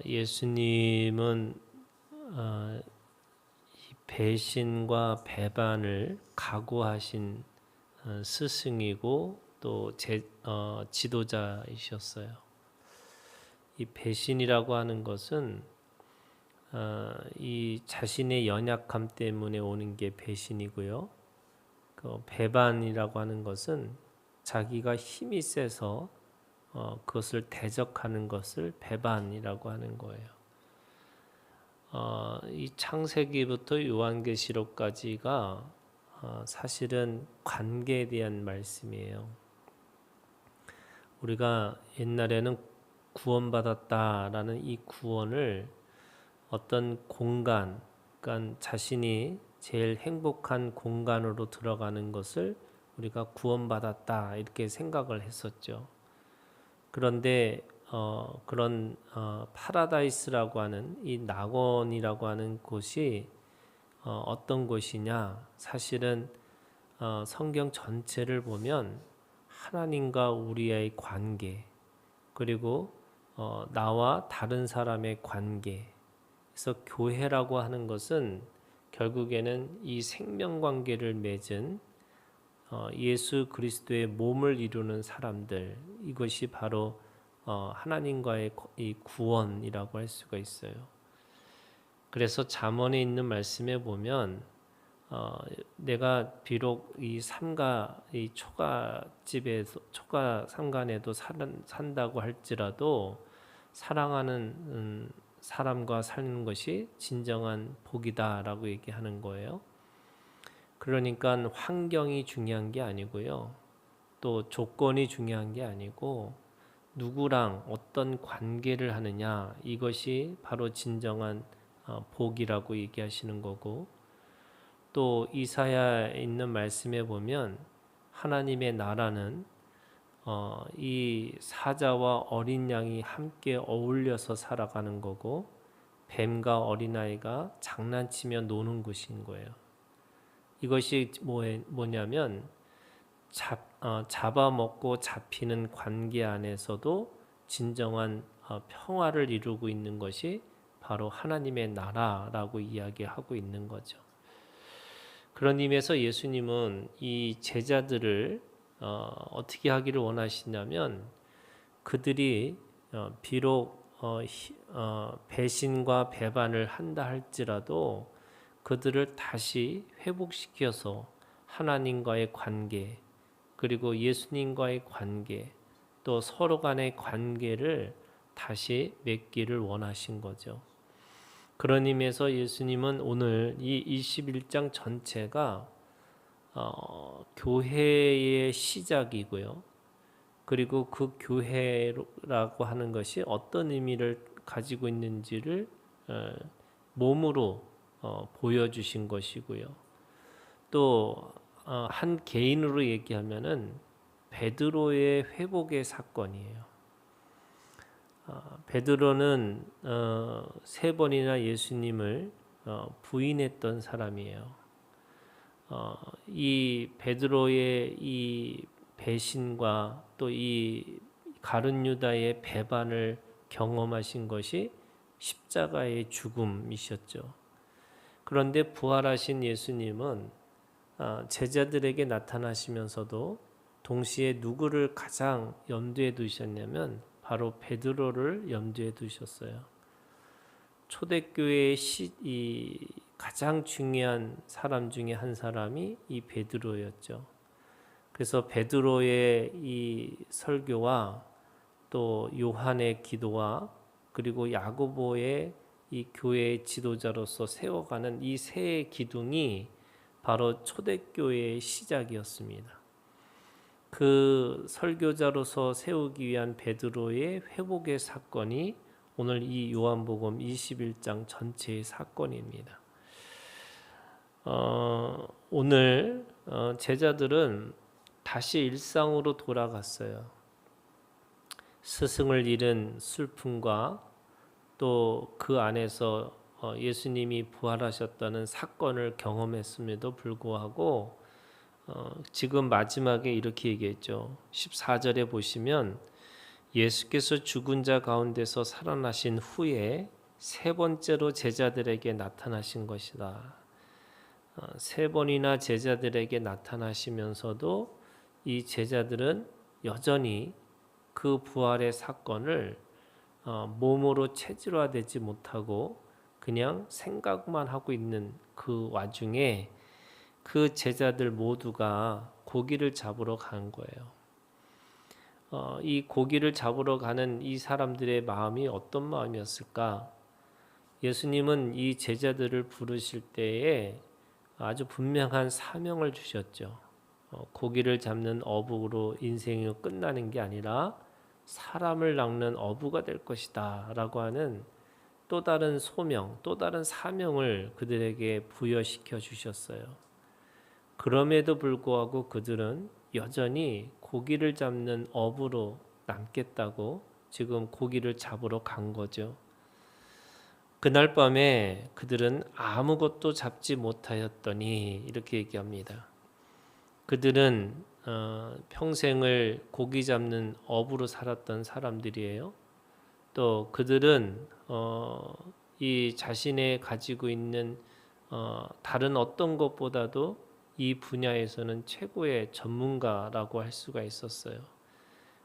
예수님은 이 배신과 배반을 각오하신 스승이고 또 지도자이셨어요. 이 배신이라고 하는 것은 이 자신의 연약함 때문에 오는 게 배신이고요. 그 배반이라고 하는 것은 자기가 힘이 세서 그것을 대적하는 것을 배반이라고 하는 거예요. 이 창세기부터 요한계시록까지가 사실은 관계에 대한 말씀이에요. 우리가 옛날에는 구원받았다라는 이 구원을 어떤 공간, 그러니까 자신이 제일 행복한 공간으로 들어가는 것을 우리가 구원받았다 이렇게 생각을 했었죠. 그런데 그런 파라다이스라고 하는 이 낙원이라고 하는 곳이 어떤 곳이냐? 사실은 성경 전체를 보면 하나님과 우리의 관계, 그리고 나와 다른 사람의 관계. 그래서 교회라고 하는 것은 결국에는 이 생명관계를 맺은 예수 그리스도의 몸을 이루는 사람들, 이것이 바로 하나님과의 이 구원이라고 할 수가 있어요. 그래서 잠언에 있는 말씀에 보면 내가 비록 이 삼가 이 초가집에서 초가 삼간에도 산다고 할지라도 사랑하는 사람과 사는 것이 진정한 복이다라고 얘기하는 거예요. 그러니까 환경이 중요한 게 아니고요. 또 조건이 중요한 게 아니고 누구랑 어떤 관계를 하느냐, 이것이 바로 진정한 복이라고 얘기하시는 거고, 또 이사야에 있는 말씀에 보면 하나님의 나라는 이 사자와 어린 양이 함께 어울려서 살아가는 거고, 뱀과 어린아이가 장난치며 노는 곳인 거예요. 이것이 뭐냐면 잡아먹고 잡히는 관계 안에서도 진정한 평화를 이루고 있는 것이 바로 하나님의 나라라고 이야기하고 있는 거죠. 그런 의미에서 예수님은 이 제자들을 어떻게 하기를 원하시냐면, 그들이 비록 배신과 배반을 한다 할지라도 그들을 다시 회복시켜서 하나님과의 관계, 그리고 예수님과의 관계, 또 서로 간의 관계를 다시 맺기를 원하신 거죠. 그런 의미에서 예수님은 오늘 이 21장 전체가 교회의 시작이고요. 그리고 그 교회라고 하는 것이 어떤 의미를 가지고 있는지를 몸으로 보여주신 것이고요. 또 한 개인으로 얘기하면은 베드로의 회복의 사건이에요. 베드로는 3번이나 예수님을 부인했던 사람이에요. 이 베드로의 이 배신과 또 이 가룟 유다의 배반을 경험하신 것이 십자가의 죽음이셨죠. 그런데 부활하신 예수님은 제자들에게 나타나시면서도 동시에 누구를 가장 염두에 두셨냐면 바로 베드로를 염두에 두셨어요. 초대교회의 이 가장 중요한 사람 중에 한 사람이 이 베드로였죠. 그래서 베드로의 이 설교와 또 요한의 기도와 그리고 야고보의 이 교회의 지도자로서 세워가는 이 세 기둥이 바로 초대교회의 시작이었습니다. 그 설교자로서 세우기 위한 베드로의 회복의 사건이 오늘 이 요한복음 21장 전체의 사건입니다. 오늘 제자들은 다시 일상으로 돌아갔어요. 스승을 잃은 슬픔과 또 그 안에서 예수님이 부활하셨다는 사건을 경험했음에도 불구하고 지금 마지막에 이렇게 얘기했죠. 14절에 보시면 예수께서 죽은 자 가운데서 살아나신 후에 세 번째로 제자들에게 나타나신 것이다. 세 번이나 제자들에게 나타나시면서도 이 제자들은 여전히 그 부활의 사건을 몸으로 체질화되지 못하고 그냥 생각만 하고 있는 그 와중에 그 제자들 모두가 고기를 잡으러 간 거예요. 이 고기를 잡으러 가는 이 사람들의 마음이 어떤 마음이었을까? 예수님은 이 제자들을 부르실 때에 아주 분명한 사명을 주셨죠. 고기를 잡는 어부로 인생이 끝나는 게 아니라 사람을 낚는 어부가 될 것이다 라고 하는 또 다른 소명, 또 다른 사명을 그들에게 부여시켜 주셨어요. 그럼에도 불구하고 그들은 여전히 고기를 잡는 어부로 남겠다고 지금 고기를 잡으러 간 거죠. 그날 밤에 그들은 아무것도 잡지 못하였더니 이렇게 얘기합니다. 그들은 평생을 고기 잡는 어부로 살았던 사람들이에요. 또 그들은 이 자신의 가지고 있는 다른 어떤 것보다도 이 분야에서는 최고의 전문가라고 할 수가 있었어요.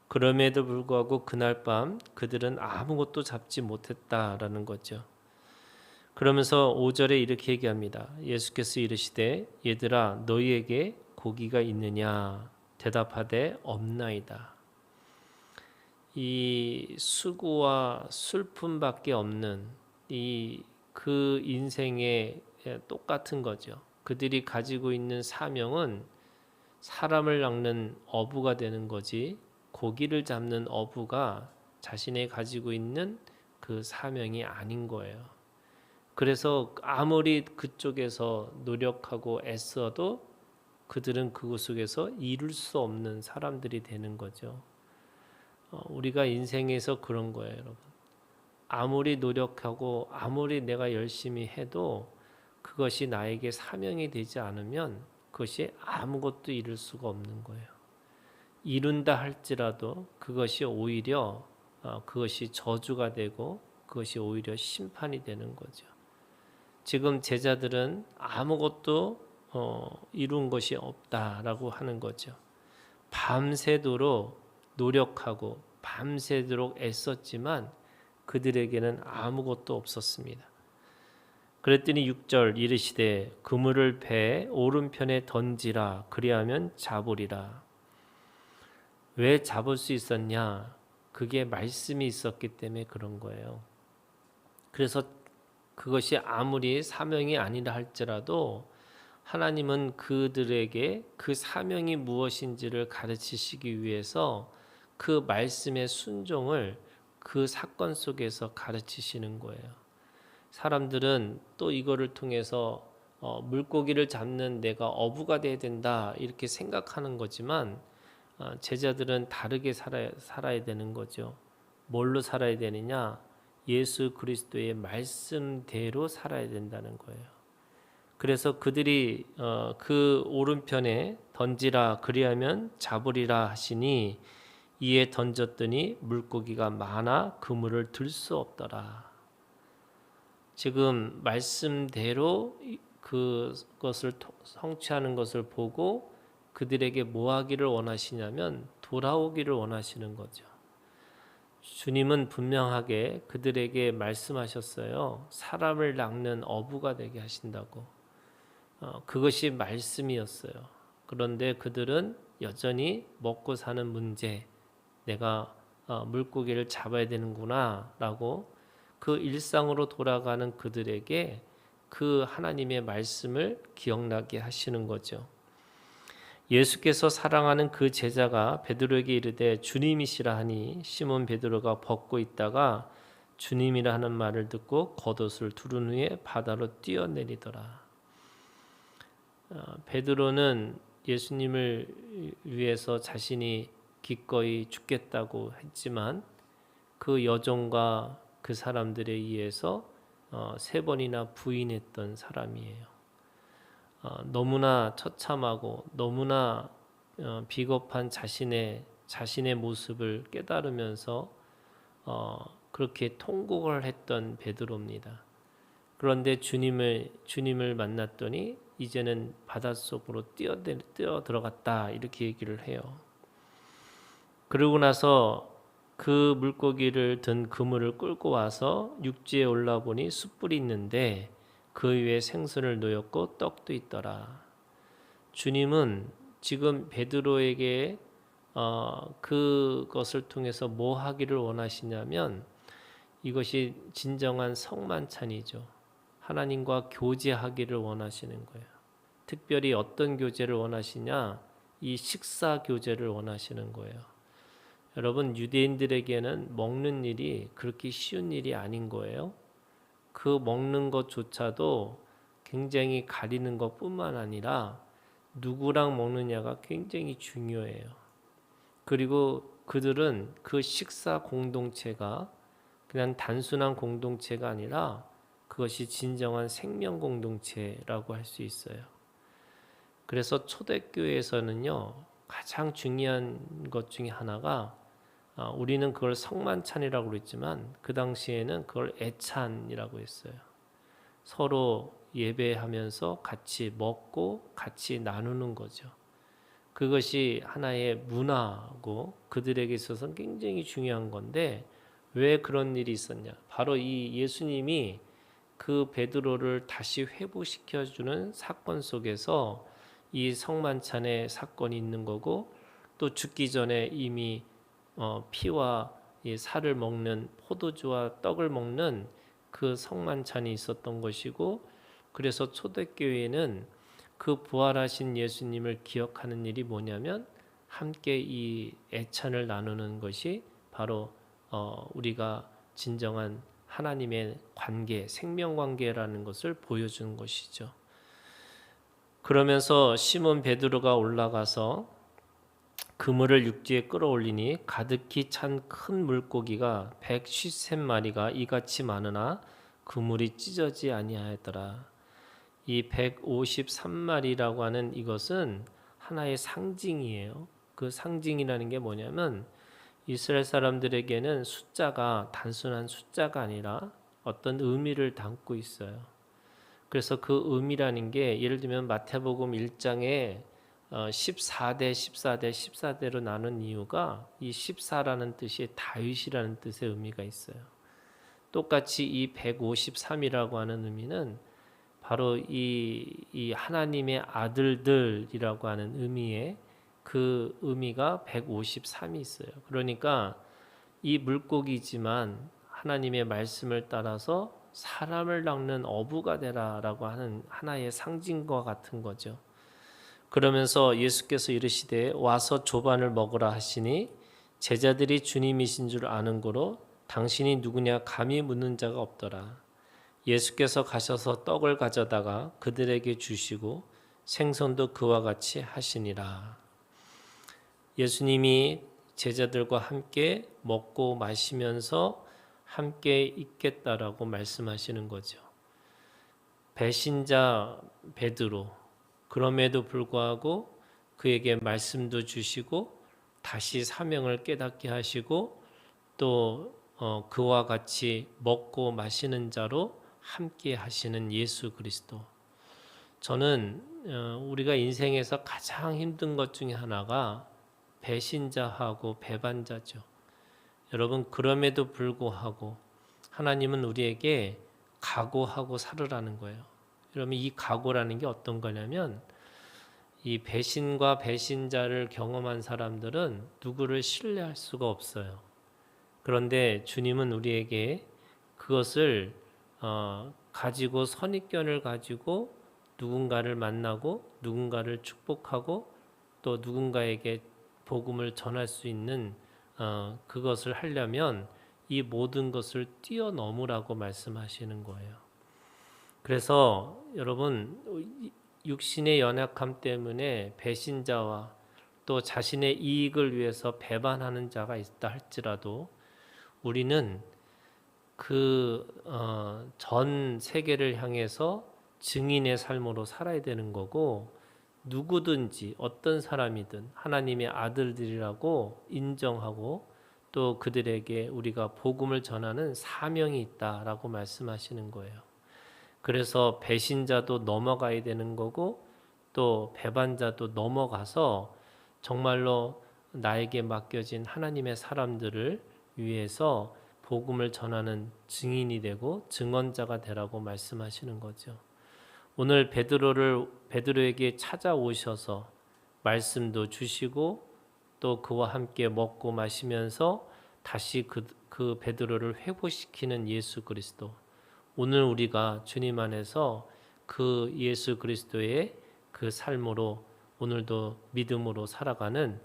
그럼에도 불구하고 그날 밤 그들은 아무것도 잡지 못했다라는 거죠. 그러면서 5절에 이렇게 얘기합니다. 예수께서 이르시되 얘들아 너희에게 고기가 있느냐 대답하되 없나이다. 이 수고와 슬픔밖에 없는 그 인생에 똑같은 거죠. 그들이 가지고 있는 사명은 사람을 낚는 어부가 되는 거지 고기를 잡는 어부가 자신의 가지고 있는 그 사명이 아닌 거예요. 그래서 아무리 그쪽에서 노력하고 애써도 그들은 그곳 속에서 이룰 수 없는 사람들이 되는 거죠. 우리가 인생에서 그런 거예요, 여러분. 아무리 노력하고 아무리 내가 열심히 해도 그것이 나에게 사명이 되지 않으면 그것이 아무것도 이룰 수가 없는 거예요. 이룬다 할지라도 그것이 오히려 그것이 저주가 되고 그것이 오히려 심판이 되는 거죠. 지금 제자들은 아무것도 이룬 것이 없다라고 하는 거죠. 밤새도록 노력하고 밤새도록 애썼지만 그들에게는 아무것도 없었습니다. 그랬더니 6절 이르시되 그물을 배 오른편에 던지라 그리하면 잡으리라. 왜 잡을 수 있었냐? 그게 말씀이 있었기 때문에 그런 거예요. 그래서 그것이 아무리 사명이 아니라 할지라도 하나님은 그들에게 그 사명이 무엇인지를 가르치시기 위해서 그 말씀의 순종을 그 사건 속에서 가르치시는 거예요. 사람들은 또 이거를 통해서 물고기를 잡는 내가 어부가 돼야 된다 이렇게 생각하는 거지만 제자들은 다르게 살아야 되는 거죠. 뭘로 살아야 되느냐? 예수 그리스도의 말씀대로 살아야 된다는 거예요. 그래서 그들이 그 오른편에 던지라 그리하면 잡으리라 하시니 이에 던졌더니 물고기가 많아 그물을 들 수 없더라. 지금 말씀대로 그것을 성취하는 것을 보고 그들에게 뭐 하기를 원하시냐면 돌아오기를 원하시는 거죠. 주님은 분명하게 그들에게 말씀하셨어요. 사람을 낚는 어부가 되게 하신다고. 그것이 말씀이었어요. 그런데 그들은 여전히 먹고 사는 문제, 내가 물고기를 잡아야 되는구나 라고 그 일상으로 돌아가는 그들에게 그 하나님의 말씀을 기억나게 하시는 거죠. 예수께서 사랑하는 그 제자가 베드로에게 이르되 주님이시라 하니 시몬 베드로가 벗고 있다가 주님이라 하는 말을 듣고 겉옷을 두른 후에 바다로 뛰어내리더라. 베드로는 예수님을 위해서 자신이 기꺼이 죽겠다고 했지만 그 여종과 그 사람들에 의해서 3번이나 부인했던 사람이에요. 너무나 처참하고 너무나 비겁한 자신의 자신의 모습을 깨달으면서 그렇게 통곡을 했던 베드로입니다. 그런데 주님을 만났더니 이제는 바닷속으로 뛰어 들어갔다 이렇게 얘기를 해요. 그러고 나서 그 물고기를 든 그물을 끌고 와서 육지에 올라보니 숯불이 있는데 그 위에 생선을 놓였고 떡도 있더라. 주님은 지금 베드로에게 그것을 통해서 뭐 하기를 원하시냐면 이것이 진정한 성만찬이죠. 하나님과 교제하기를 원하시는 거예요. 특별히 어떤 교제를 원하시냐? 이 식사 교제를 원하시는 거예요. 여러분, 유대인들에게는 먹는 일이 그렇게 쉬운 일이 아닌 거예요. 그 먹는 것조차도 굉장히 가리는 것뿐만 아니라 누구랑 먹느냐가 굉장히 중요해요. 그리고 그들은 그 식사 공동체가 그냥 단순한 공동체가 아니라 그것이 진정한 생명 공동체라고 할 수 있어요. 그래서 초대교회에서는요, 가장 중요한 것 중에 하나가 우리는 그걸 성만찬이라고 그랬지만 그 당시에는 그걸 애찬이라고 했어요. 서로 예배하면서 같이 먹고 같이 나누는 거죠. 그것이 하나의 문화고 그들에게 있어서는 굉장히 중요한 건데 왜 그런 일이 있었냐? 바로 이 예수님이 그 베드로를 다시 회복시켜주는 사건 속에서 이 성만찬의 사건이 있는 거고 또 죽기 전에 이미 피와 이 살을 먹는 포도주와 떡을 먹는 그 성만찬이 있었던 것이고 그래서 초대교회는 그 부활하신 예수님을 기억하는 일이 뭐냐면 함께 이 애찬을 나누는 것이 바로 우리가 진정한 하나님의 관계, 생명관계라는 것을 보여주는 것이죠. 그러면서 시몬 베드로가 올라가서 그물을 육지에 끌어올리니 가득히 찬 큰 물고기가 153마리가 이같이 많으나 그물이 찢어지 아니하였더라. 이 153마리라고 하는 이것은 하나의 상징이에요. 그 상징이라는 게 뭐냐면 이스라엘 사람들에게는 숫자가 단순한 숫자가 아니라 어떤 의미를 담고 있어요. 그래서 그 의미라는 게 예를 들면 마태복음 1장에 14대 14대 14대로 나눈 이유가 이 14라는 뜻이 다윗이라는 뜻의 의미가 있어요. 똑같이 이 153이라고 하는 의미는 바로 이 하나님의 아들들이라고 하는 의미의 그 의미가 153이 있어요. 그러니까 이 물고기지만 하나님의 말씀을 따라서 사람을 낚는 어부가 되라라고 하는 하나의 상징과 같은 거죠. 그러면서 예수께서 이르시되 와서 조반을 먹으라 하시니 제자들이 주님이신 줄 아는 고로 당신이 누구냐 감히 묻는 자가 없더라. 예수께서 가셔서 떡을 가져다가 그들에게 주시고 생선도 그와 같이 하시니라. 예수님이 제자들과 함께 먹고 마시면서 함께 있겠다라고 말씀하시는 거죠. 배신자 베드로, 그럼에도 불구하고 그에게 말씀도 주시고 다시 사명을 깨닫게 하시고 또 그와 같이 먹고 마시는 자로 함께 하시는 예수 그리스도. 저는 우리가 인생에서 가장 힘든 것 중에 하나가 배신자하고 배반자죠. 여러분, 그럼에도 불구하고 하나님은 우리에게 각오하고 살으라는 거예요. 여러분, 이 각오라는 게 어떤 거냐면 이 배신과 배신자를 경험한 사람들은 누구를 신뢰할 수가 없어요. 그런데 주님은 우리에게 그것을 가지고 선입견을 가지고 누군가를 만나고 누군가를 축복하고 또 누군가에게 복음을 전할 수 있는 그것을 하려면 이 모든 것을 뛰어넘으라고 말씀하시는 거예요. 그래서 여러분 육신의 연약함 때문에 배신자와 또 자신의 이익을 위해서 배반하는 자가 있다 할지라도 우리는 그 전 세계를 향해서 증인의 삶으로 살아야 되는 거고 누구든지 어떤 사람이든 하나님의 아들들이라고 인정하고 또 그들에게 우리가 복음을 전하는 사명이 있다라고 말씀하시는 거예요. 그래서 배신자도 넘어가야 되는 거고 또 배반자도 넘어가서 정말로 나에게 맡겨진 하나님의 사람들을 위해서 복음을 전하는 증인이 되고 증언자가 되라고 말씀하시는 거죠. 오늘 베드로에게 찾아오셔서 말씀도 주시고 또 그와 함께 먹고 마시면서 다시 그 베드로를 회복시키는 예수 그리스도. 오늘 우리가 주님 안에서 그 예수 그리스도의 그 삶으로 오늘도 믿음으로 살아가는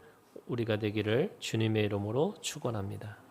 우리가 되기를 주님의 이름으로 축원합니다.